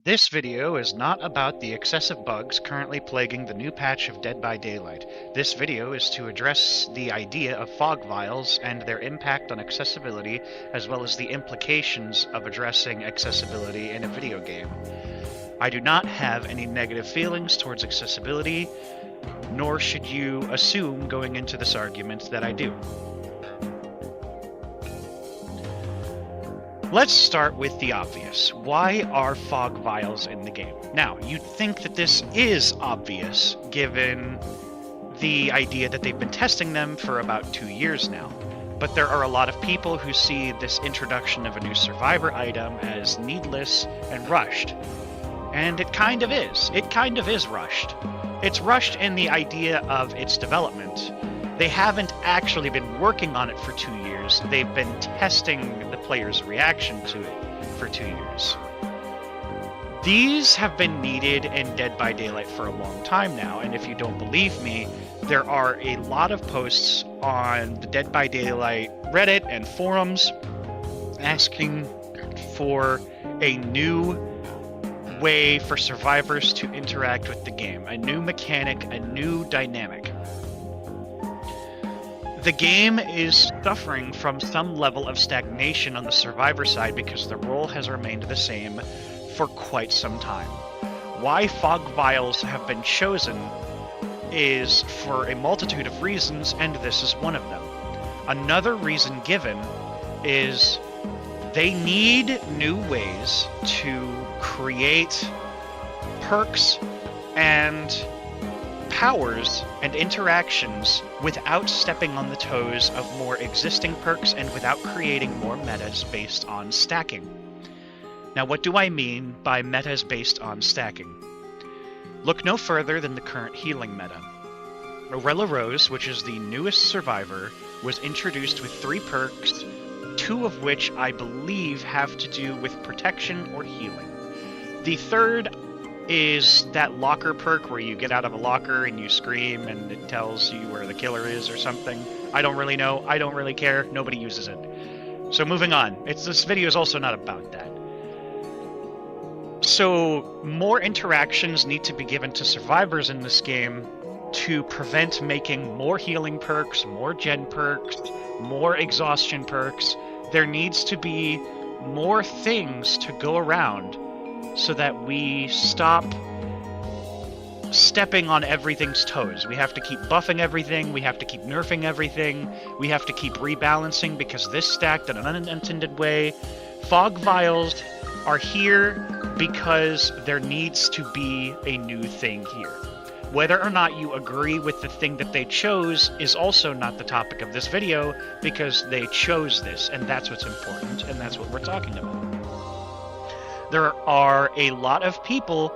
This video is not about the excessive bugs currently plaguing the new patch of Dead by Daylight. This video is to address the idea of fog vials and their impact on accessibility, as well as the implications of addressing accessibility in a video game. I do not have any negative feelings towards accessibility, nor should you assume going into this argument that I do. Let's start with the obvious. Why are fog vials in the game? Now, you'd think that this is obvious, given the idea that they've been testing them for about 2 years now. But there are a lot of people who see this introduction of a new survivor item as needless and rushed. And it kind of is. It kind of is rushed. It's rushed in the idea of its development. They haven't actually been working on it for 2 years. They've been testing the player's reaction to it for 2 years. These have been needed in Dead by Daylight for a long time now, and if you don't believe me, there are a lot of posts on the Dead by Daylight Reddit and forums asking for a new way for survivors to interact with the game, a new mechanic, a new dynamic. The game is suffering from some level of stagnation on the survivor side because the role has remained the same for quite some time. Why fog vials have been chosen is for a multitude of reasons, and this is one of them. Another reason given is they need new ways to create perks and powers and interactions without stepping on the toes of more existing perks and without creating more metas based on stacking. Now, what do I mean by metas based on stacking? Look no further than the current healing meta. Orella Rose, which is the newest survivor, was introduced with 3 perks, 2 of which I believe have to do with protection or healing. The third is that locker perk where you get out of a locker and you scream and it tells you where the killer is or something. I don't really know. I don't really care. Nobody uses it. So moving on. This video is also not about that. So more interactions need to be given to survivors in this game to prevent making more healing perks, more gen perks, more exhaustion perks. There needs to be more things to go around so that we stop stepping on everything's toes. We have to keep buffing everything, we have to keep nerfing everything, we have to keep rebalancing because this stacked in an unintended way. Fog vials are here because there needs to be a new thing here. Whether or not you agree with the thing that they chose is also not the topic of this video, because they chose this, and that's what's important, and that's what we're talking about. There are a lot of people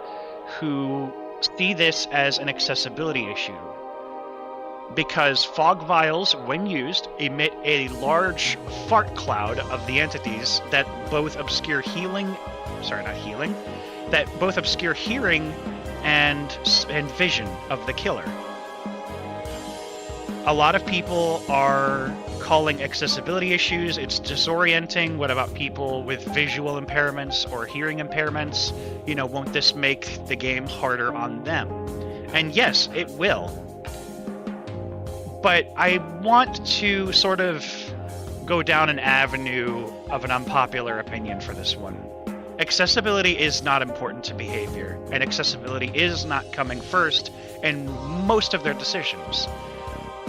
who see this as an accessibility issue, because fog vials, when used, emit a large fart cloud of the entities that both obscure that both obscure hearing and vision of the killer. A lot of people are calling accessibility issues, it's disorienting. What about people with visual impairments or hearing impairments? Won't this make the game harder on them? And yes, it will. But I want to sort of go down an avenue of an unpopular opinion for this one. Accessibility is not important to behavior, and accessibility is not coming first in most of their decisions.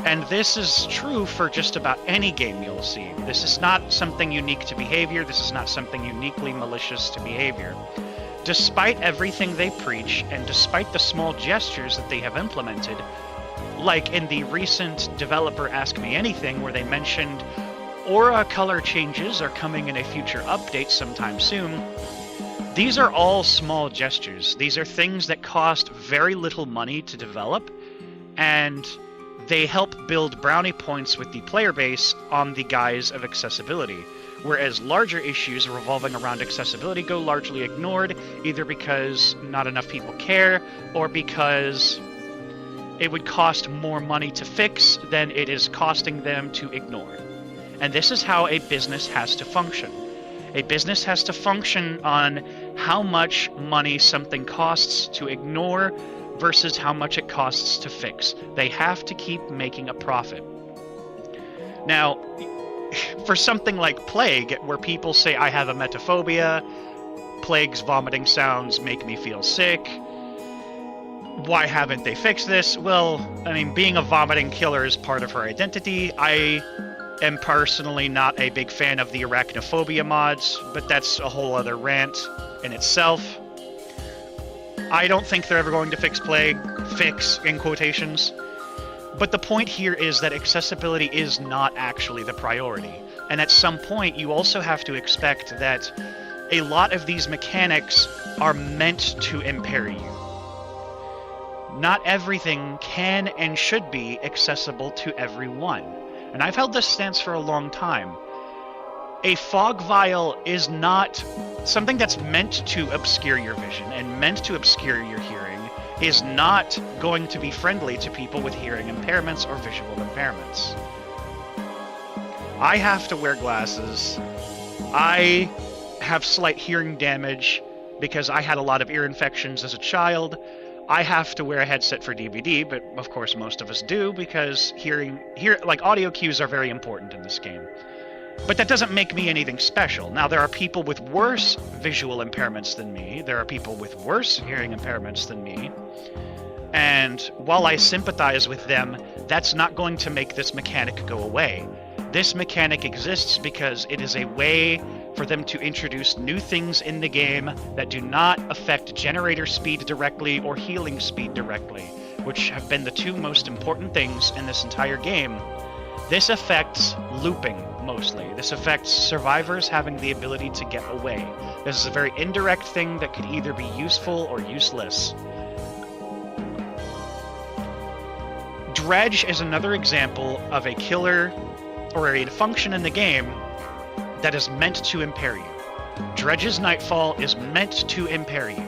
And this is true for just about any game you'll see. This is not something unique to behavior, this is not something uniquely malicious to behavior. Despite everything they preach, and despite the small gestures that they have implemented, like in the recent Developer Ask Me Anything where they mentioned aura color changes are coming in a future update sometime soon, these are all small gestures. These are things that cost very little money to develop, and they help build brownie points with the player base on the guise of accessibility, whereas larger issues revolving around accessibility go largely ignored, either because not enough people care, or because it would cost more money to fix than it is costing them to ignore. And this is how a business has to function. A business has to function on how much money something costs to ignore versus how much it costs to fix. They have to keep making a profit. Now, for something like Plague, where people say I have emetophobia, Plague's vomiting sounds make me feel sick, why haven't they fixed this? Well, I mean, being a vomiting killer is part of her identity. I am personally not a big fan of the arachnophobia mods, but that's a whole other rant in itself. I don't think they're ever going to fix Plague. Fix, in quotations. But the point here is that accessibility is not actually the priority. And at some point, you also have to expect that a lot of these mechanics are meant to impair you. Not everything can and should be accessible to everyone. And I've held this stance for a long time. A fog vial is not something that's meant to obscure your vision and meant to obscure your hearing, is not going to be friendly to people with hearing impairments or visual impairments. I have to wear glasses. I have slight hearing damage because I had a lot of ear infections as a child. I have to wear a headset for DVD, but of course most of us do because audio cues are very important in this game. But that doesn't make me anything special. Now, there are people with worse visual impairments than me. There are people with worse hearing impairments than me. And while I sympathize with them, that's not going to make this mechanic go away. This mechanic exists because it is a way for them to introduce new things in the game that do not affect generator speed directly or healing speed directly, which have been the two most important things in this entire game. This affects looping, mostly. This affects survivors having the ability to get away. This is a very indirect thing that could either be useful or useless. Dredge is another example of a killer or a function in the game that is meant to impair you. Dredge's Nightfall is meant to impair you.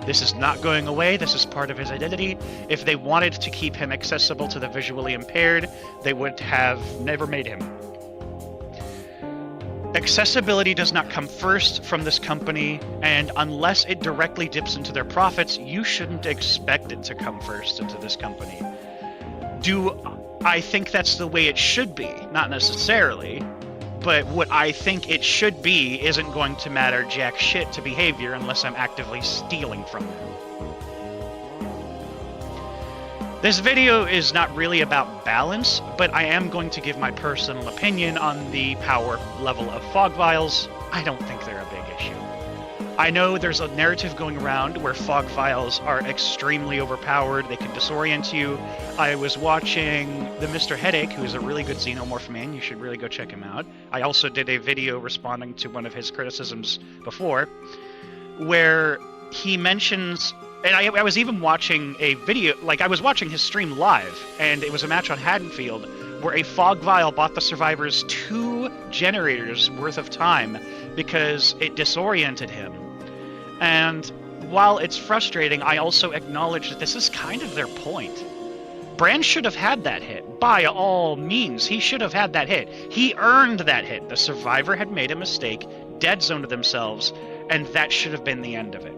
This is not going away. This is part of his identity. If they wanted to keep him accessible to the visually impaired, they would have never made him. Accessibility does not come first from this company, and unless it directly dips into their profits, you shouldn't expect it to come first into this company. Do I think that's the way it should be? Not necessarily. But what I think it should be isn't going to matter jack shit to behavior unless I'm actively stealing from them. This video is not really about balance, but I am going to give my personal opinion on the power level of fog vials. I don't think they're a big issue. I know there's a narrative going around where fog vials are extremely overpowered, they can disorient you. I was watching the Mr. Headache, who is a really good Xenomorph man, you should really go check him out. I also did a video responding to one of his criticisms before, where he mentions, and I was even watching a video, I was watching his stream live, and it was a match on Haddonfield, where a fog vial bought the survivors 2 generators worth of time because it disoriented him. And while it's frustrating, I also acknowledge that this is kind of their point. Brand should have had that hit. By all means, he should have had that hit. He earned that hit. The survivor had made a mistake, dead zoned themselves, and that should have been the end of it.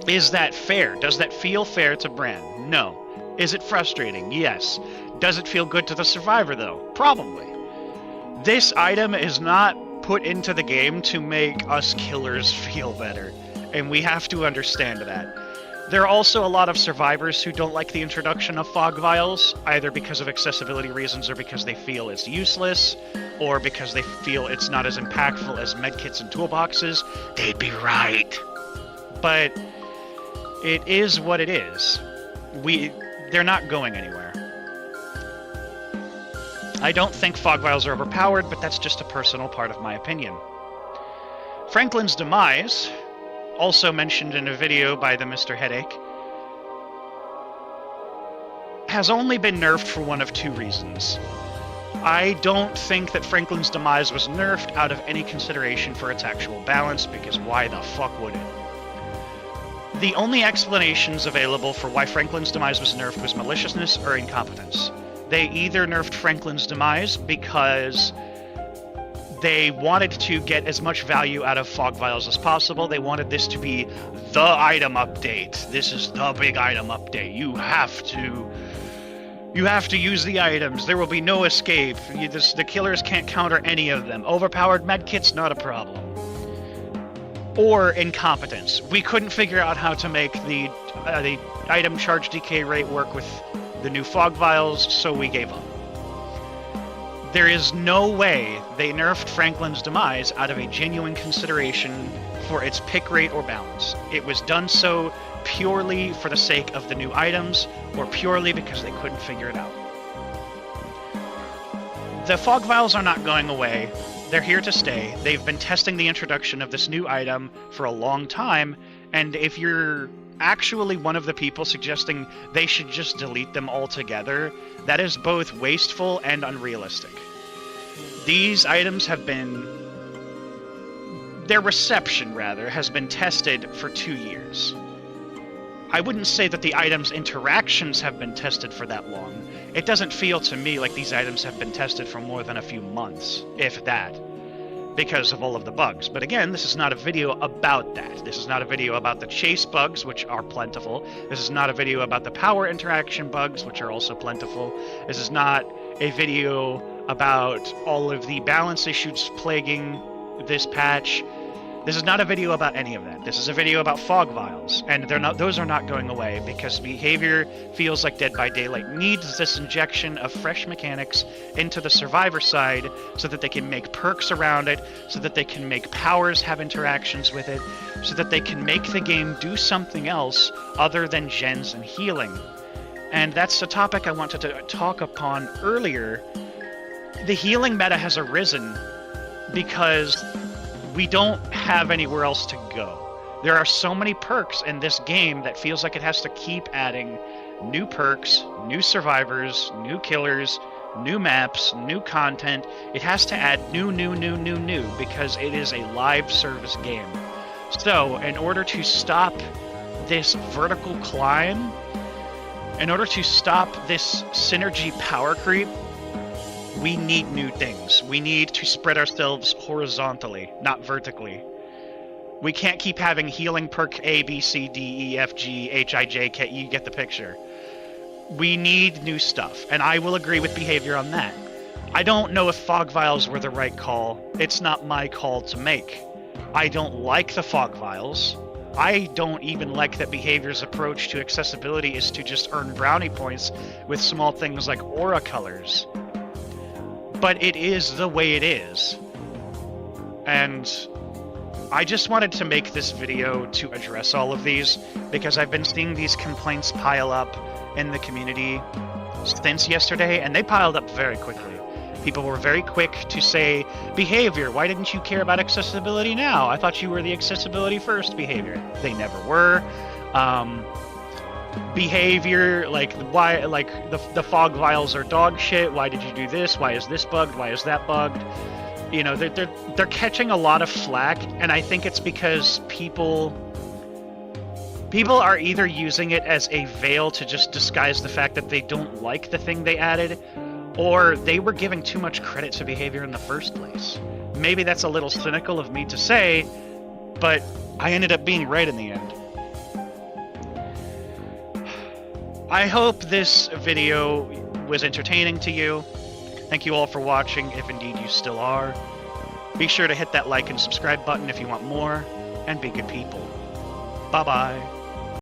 Is that fair? Does that feel fair to Brand? No. Is it frustrating? Yes. Does it feel good to the survivor, though? Probably. This item is not put into the game to make us killers feel better, and we have to understand that. There are also a lot of survivors who don't like the introduction of fog vials, either because of accessibility reasons or because they feel it's useless, or because they feel it's not as impactful as medkits and toolboxes. They'd be right. But it is what it is. They're not going anywhere. I don't think fog vials are overpowered, but that's just a personal part of my opinion. Franklin's demise, also mentioned in a video by the Mr. Headache, has only been nerfed for one of 2 reasons. I don't think that Franklin's demise was nerfed out of any consideration for its actual balance, because why the fuck would it? The only explanations available for why Franklin's demise was nerfed was maliciousness or incompetence. They either nerfed Franklin's demise because They wanted to get as much value out of fog vials as possible. They wanted this to be the item update. This is the big item update. You have to use the items. There will be no escape. The killers can't counter any of them. Overpowered medkits, not a problem. Or incompetence. We couldn't figure out how to make the item charge decay rate work with the new fog vials, so we gave up. There is no way they nerfed Franklin's demise out of a genuine consideration for its pick rate or balance. It was done so purely for the sake of the new items, or purely because they couldn't figure it out. The fog vials are not going away. They're here to stay. They've been testing the introduction of this new item for a long time, and if you're actually one of the people suggesting they should just delete them altogether, that is both wasteful and unrealistic. These items have been... their reception, rather, has been tested for 2 years. I wouldn't say that the items' interactions have been tested for that long. It doesn't feel to me like these items have been tested for more than a few months, if that, because of all of the bugs. But again, this is not a video about that. This is not a video about the chase bugs, which are plentiful. This is not a video about the power interaction bugs, which are also plentiful. This is not a video about all of the balance issues plaguing this patch. This is not a video about any of that. This is a video about fog vials, and those are not going away because behavior feels like Dead by Daylight needs this injection of fresh mechanics into the survivor side so that they can make perks around it, so that they can make powers have interactions with it, so that they can make the game do something else other than gens and healing. And that's a topic I wanted to talk upon earlier. The healing meta has arisen because we don't have anywhere else to go. There are so many perks in this game that feels like it has to keep adding new perks, new survivors, new killers, new maps, new content. It has to add new because it is a live service game. So, in order to stop this vertical climb, in order to stop this synergy power creep, we need new things. We need to spread ourselves horizontally, not vertically. We can't keep having healing perk A, B, C, D, E, F, G, H, I, J, K. You get the picture. We need new stuff, and I will agree with behavior on that. I don't know if fog vials were the right call. It's not my call to make. I don't like the fog vials. I don't even like that behavior's approach to accessibility is to just earn brownie points with small things like aura colors. But it is the way it is. And I just wanted to make this video to address all of these, because I've been seeing these complaints pile up in the community since yesterday, and they piled up very quickly. People were very quick to say, behavior, why didn't you care about accessibility now? I thought you were the accessibility first behavior. They never were. Behavior, like why, like the fog vials are dog shit. Why did you do this? Why is this bugged? Why is that bugged? You know, they're catching a lot of flack, and I think it's because people are either using it as a veil to just disguise the fact that they don't like the thing they added, or they were giving too much credit to behavior in the first place. Maybe that's a little cynical of me to say, but I ended up being right in the end. I hope this video was entertaining to you. Thank you all for watching, if indeed you still are. Be sure to hit that like and subscribe button if you want more, and be good people. Bye-bye.